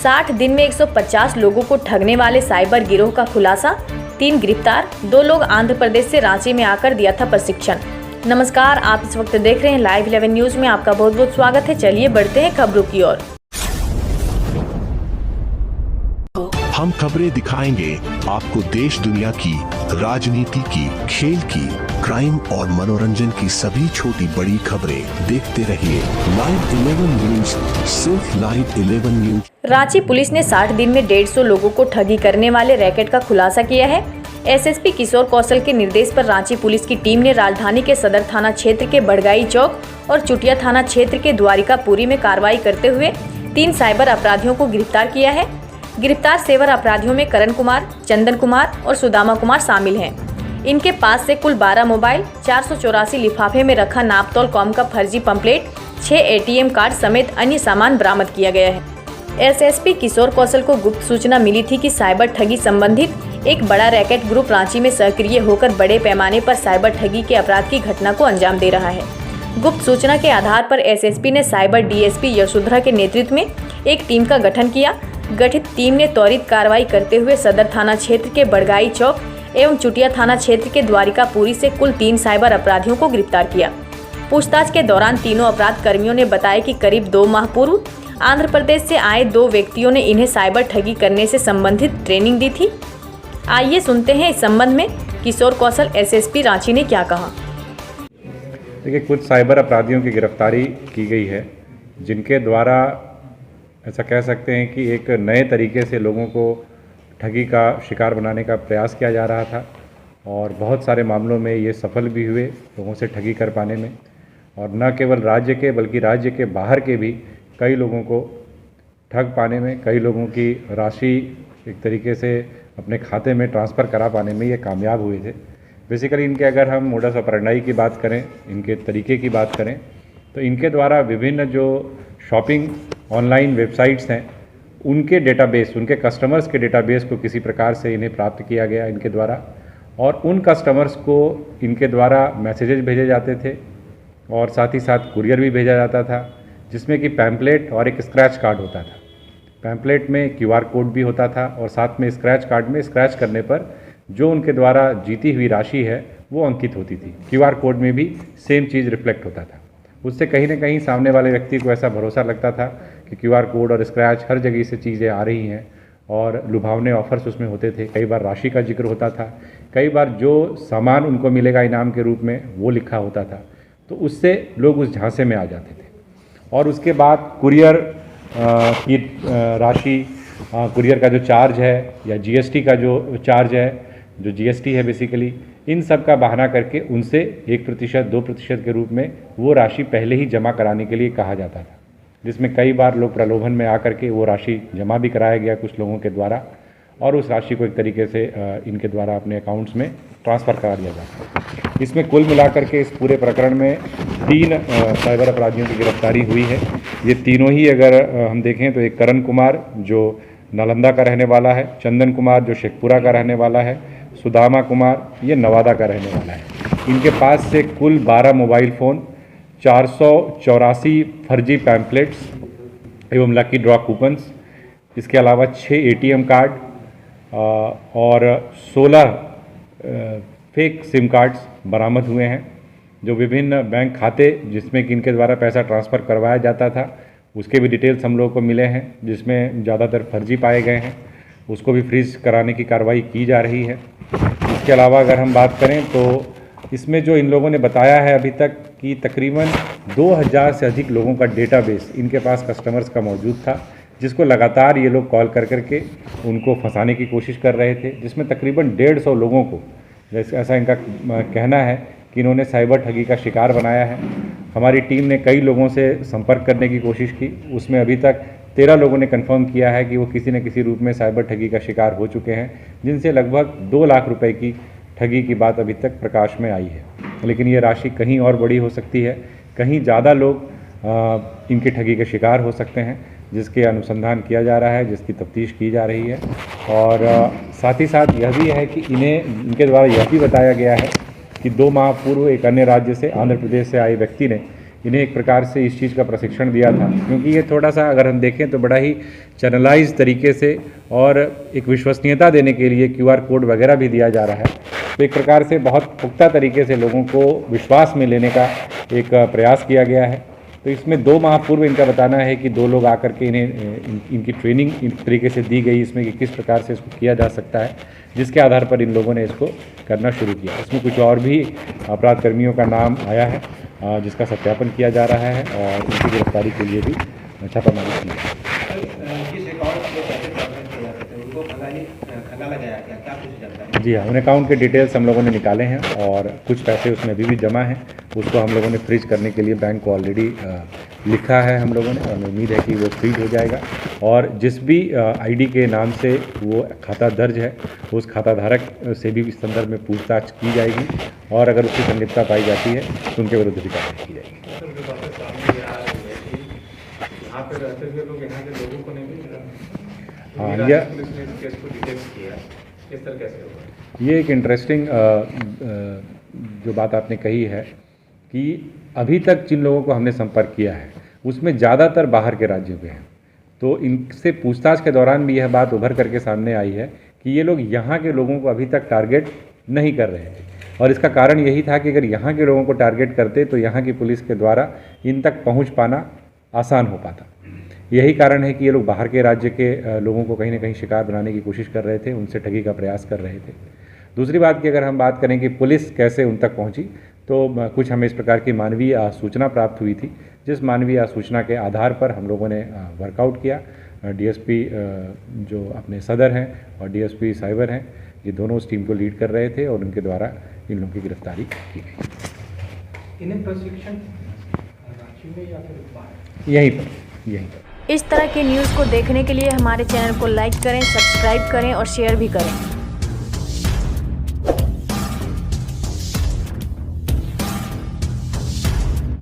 60 दिन में 150 लोगों को ठगने वाले साइबर गिरोह का खुलासा, 3 गिरफ्तार, 2 लोग आंध्र प्रदेश से रांची में आकर दिया था प्रशिक्षण। नमस्कार, आप इस वक्त देख रहे हैं लाइव 11 न्यूज में। आपका बहुत बहुत स्वागत है। चलिए बढ़ते हैं खबरों की ओर। हम खबरें दिखाएंगे आपको देश दुनिया की, राजनीति की, खेल की, क्राइम और मनोरंजन की सभी छोटी बड़ी खबरें। देखते रहिए लाइव 11 न्यूज, सिर्फ लाइव 11 न्यूज। रांची पुलिस ने 60 दिन में 150 लोगों को ठगी करने वाले रैकेट का खुलासा किया है। एसएसपी किशोर कौशल के निर्देश पर रांची पुलिस की टीम ने राजधानी के सदर थाना क्षेत्र के बड़गाई चौक और चुटिया थाना क्षेत्र के द्वारिकापुरी में कार्रवाई करते हुए 3 साइबर अपराधियों को गिरफ्तार किया है। गिरफ्तार साइबर अपराधियों में करण कुमार, चंदन कुमार और सुदामा कुमार शामिल हैं। इनके पास से कुल 12 मोबाइल, 484 लिफाफे में रखा नापतोल कॉम का फर्जी पंपलेट, 6 एटीएम कार्ड समेत अन्य सामान बरामद किया गया है। एसएसपी किशोर कौशल को गुप्त सूचना मिली थी कि साइबर ठगी संबंधित एक बड़ा रैकेट ग्रुप रांची में सक्रिय होकर बड़े पैमाने पर साइबर ठगी के अपराध की घटना को अंजाम दे रहा है। गुप्त सूचना के आधार पर एसएसपी ने साइबर डीएसपी यशोधरा के नेतृत्व में एक टीम का गठन किया। गठित टीम ने त्वरित कार्रवाई करते हुए सदर थाना क्षेत्र के बड़गाई चौक एवं चुटिया थाना क्षेत्र के द्वारिकापुरी से कुल 3 साइबर अपराधियों को गिरफ्तार किया। पूछताछ के दौरान तीनों अपराध कर्मियों ने बताया कि करीब 2 माह पूर्व आंध्र प्रदेश से आए 2 व्यक्तियों ने इन्हें साइबर ठगी करने से संबंधित ट्रेनिंग दी थी। आइए सुनते हैं इस संबंध में किशोर कौशल एसएसपी रांची ने क्या कहा। देखिए, कुछ साइबर अपराधियों की गिरफ्तारी की गई है, जिनके द्वारा ऐसा कह सकते हैं कि एक नए तरीके से लोगों को ठगी का शिकार बनाने का प्रयास किया जा रहा था और बहुत सारे मामलों में ये सफल भी हुए लोगों से ठगी कर पाने में। और न केवल राज्य के बल्कि राज्य के बाहर के भी कई लोगों को ठग पाने में, कई लोगों की राशि एक तरीके से अपने खाते में ट्रांसफ़र करा पाने में ये कामयाब हुए थे। बेसिकली इनके अगर हम मोडस ऑपरेंडी की बात करें, इनके तरीके की बात करें, तो इनके द्वारा विभिन्न जो शॉपिंग ऑनलाइन वेबसाइट्स हैं उनके डेटाबेस, उनके कस्टमर्स के डेटाबेस को किसी प्रकार से इन्हें प्राप्त किया गया इनके द्वारा, और उन कस्टमर्स को इनके द्वारा मैसेजेस भेजे जाते थे और साथ ही साथ कुरियर भी भेजा जाता था, जिसमें कि पैम्पलेट और एक स्क्रैच कार्ड होता था। पैम्पलेट में क्यूआर कोड भी होता था और साथ में स्क्रैच कार्ड में स्क्रैच करने पर जो उनके द्वारा जीती हुई राशि है वो अंकित होती थी। क्यूआर कोड में भी सेम चीज़ रिफ्लेक्ट होता था। उससे कहीं ना कहीं सामने वाले व्यक्ति को ऐसा भरोसा लगता था कि क्यूआर कोड और स्क्रैच हर जगह से चीज़ें आ रही हैं और लुभावने ऑफर्स उसमें होते थे। कई बार राशि का जिक्र होता था, कई बार जो सामान उनको मिलेगा इनाम के रूप में वो लिखा होता था। तो उससे लोग उस झांसे में आ जाते थे। और उसके बाद कुरियर की राशि, कुरियर का जो चार्ज है या जीएसटी का जो चार्ज है, जो जीएसटी है बेसिकली, इन सब का बहाना करके उनसे 1%, 2% के रूप में वो राशि पहले ही जमा कराने के लिए कहा जाता था, जिसमें कई बार लोग प्रलोभन में आकर के वो राशि जमा भी कराया गया कुछ लोगों के द्वारा, और उस राशि को एक तरीके से इनके द्वारा अपने अकाउंट्स में ट्रांसफ़र करा दिया जाता है। इसमें कुल मिलाकर के इस पूरे प्रकरण में 3 साइबर अपराधियों की गिरफ्तारी हुई है। ये तीनों ही अगर हम देखें तो एक करण कुमार जो नालंदा का रहने वाला है, चंदन कुमार जो शेखपुरा का रहने वाला है, सुदामा कुमार ये नवादा का रहने वाला है। इनके पास से कुल 12 मोबाइल फ़ोन, 484 फर्जी पैम्पलेट्स एवं लकी ड्रॉ कूपन्स, इसके अलावा 6 एटीएम कार्ड और 16 फेक सिम कार्ड्स बरामद हुए हैं। जो विभिन्न बैंक खाते जिसमें कि इनके द्वारा पैसा ट्रांसफ़र करवाया जाता था उसके भी डिटेल्स हम लोगों को मिले हैं, जिसमें ज़्यादातर फर्जी पाए गए हैं। उसको भी फ्रीज कराने की कार्रवाई की जा रही है। इसके अलावा अगर हम बात करें तो इसमें जो इन लोगों ने बताया है अभी तक कि तकरीबन 2000 से अधिक लोगों का डेटाबेस इनके पास कस्टमर्स का मौजूद था, जिसको लगातार ये लोग कॉल कर करके उनको फंसाने की कोशिश कर रहे थे, जिसमें तकरीबन 150 लोगों को, जैसे ऐसा इनका कहना है कि इन्होंने साइबर ठगी का शिकार बनाया है। हमारी टीम ने कई लोगों से संपर्क करने की कोशिश की, उसमें अभी तक 13 लोगों ने कंफर्म किया है कि वो किसी न किसी रूप में साइबर ठगी का शिकार हो चुके हैं, जिनसे लगभग 2 लाख रुपए की ठगी की बात अभी तक प्रकाश में आई है। लेकिन ये राशि कहीं और बड़ी हो सकती है, कहीं ज़्यादा लोग इनकी ठगी के शिकार हो सकते हैं, जिसके अनुसंधान किया जा रहा है, जिसकी तफ्तीश की जा रही है। और साथ ही साथ यह भी है कि इनके द्वारा यह भी बताया गया है कि 2 माह पूर्व एक अन्य राज्य से, आंध्र प्रदेश से आए व्यक्ति ने इन्हें एक प्रकार से इस चीज़ का प्रशिक्षण दिया था, क्योंकि ये थोड़ा सा अगर हम देखें तो बड़ा ही चैनलाइज तरीके से और एक विश्वसनीयता देने के लिए QR कोड वगैरह भी दिया जा रहा है। तो एक प्रकार से बहुत पुख्ता तरीके से लोगों को विश्वास में लेने का एक प्रयास किया गया है। तो इसमें 2 माह पूर्व इनका बताना है कि 2 लोग आकर के इनकी ट्रेनिंग इस तरीके से दी गई इसमें कि किस प्रकार से इसको किया जा सकता है, जिसके आधार पर इन लोगों ने इसको करना शुरू किया। इसमें कुछ और भी अपराध कर्मियों का नाम आया है जिसका सत्यापन किया जा रहा है और उनकी गिरफ्तारी के लिए भी छापामारी की है। जी हाँ, उन अकाउंट के डिटेल्स हम लोगों ने निकाले हैं और कुछ पैसे उसमें अभी भी जमा हैं। उसको हम लोगों ने फ्रीज करने के लिए बैंक को ऑलरेडी लिखा है हम लोगों ने, और हमें उम्मीद है कि वो फ्रीज हो जाएगा। और जिस भी ID के नाम से वो खाता दर्ज है, उस खाता धारक से भी इस संदर्भ में पूछताछ की जाएगी और अगर उसकी संलिप्तता पाई जाती है तो उनके विरुद्ध भी कार्रवाई की जाएगी। हाँ, ये एक इंटरेस्टिंग जो बात आपने कही है कि अभी तक जिन लोगों को हमने संपर्क किया है उसमें ज़्यादातर बाहर के राज्यों के हैं। तो इनसे पूछताछ के दौरान भी यह बात उभर करके सामने आई है कि ये लोग यहाँ के लोगों को अभी तक टारगेट नहीं कर रहे थे, और इसका कारण यही था कि अगर यहाँ के लोगों को टारगेट करते तो यहाँ की पुलिस के द्वारा इन तक पहुँच पाना आसान हो पाता। यही कारण है कि ये लोग बाहर के राज्य के लोगों को कहीं ना कहीं शिकार बनाने की कोशिश कर रहे थे, उनसे ठगी का प्रयास कर रहे थे। दूसरी बात की अगर हम बात करें कि पुलिस कैसे उन तक पहुंची, तो कुछ हमें इस प्रकार की मानवीय सूचना प्राप्त हुई थी, जिस मानवीय सूचना के आधार पर हम लोगों ने वर्कआउट किया। DSP जो अपने सदर हैं और DSP साइबर हैं, ये दोनों उस टीम को लीड कर रहे थे और उनके द्वारा इन लोगों की गिरफ्तारी की गई। इन्हें प्रशिक्षण रांची में या फिर बाहर? यहीं पर। इस तरह की न्यूज़ को देखने के लिए हमारे चैनल को लाइक करें, सब्सक्राइब करें और शेयर भी करें।